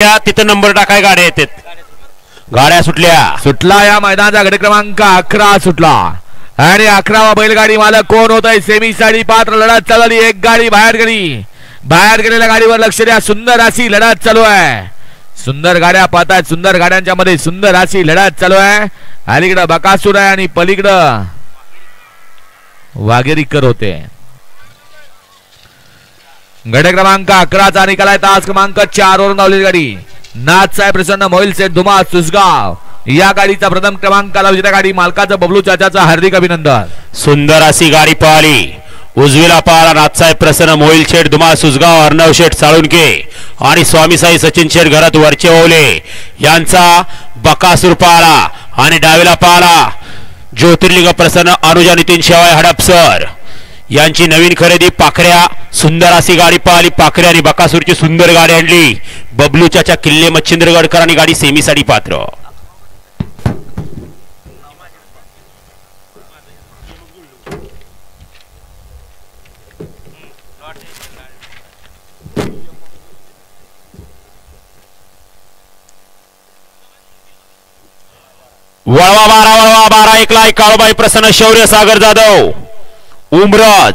तिथं नंबर टाकाय गाड्या येतात. गाड्या सुटला या मैदानाचा गट क्रमांक 11 सुटला आणि 11वा बैलगाडी मालक कोण होत आहे. सेमी साठी पात्र लढत चालली. एक गाडी बाहेर गेलेल्या गाडीवर लक्ष द्या. सुंदर अशी लढत चालू आहे. सुंदर गाड्या पाहतायत. सुंदर गाड्यांच्या मध्ये सुंदर अशी लढत चालू आहे. अलीकडे बकासूर आहे आणि पलीकडं वाघेरीकर होते. गट क्रमांक 11चा निकाल आहे. तास क्रमांक 4 वरून धावलेली गाडी नाथसाहेब प्रसन्न मोहिल सेठ धुमा सुसगाव या गाडीचा प्रथम क्रमांकाला विजेता गाडी मालकाचं बबलू चाचाचं हार्दिक अभिनंदन. सुंदर अशी गाडी पळाली. उजवीला पळाला नाथसाहेब प्रसन्न मोहिल शेठ धुमा सुसगाव अर्णव शेठ साळुंके आणि स्वामी साई सचिन शेठ घरात वरचे ओवले यांचा बकासूर पळाला आणि डावीला पळाला ज्योतिर्लिंग प्रसन्न अनुजा नितीन शेवाय हडपसर यांची नवीन खरेदी पाखऱ्या. सुंदर अशी गाडी पळाली. पाखऱ्या आणि बकासूरची सुंदर गाडी आणली. बबलूच्या किल्ले मच्छिंद्रगडकरांनी गाडी सेमीसाठी पात्र. वळवा 12 एकला काळूबाई प्रसन्न शौर्य सागर जाधव उमरज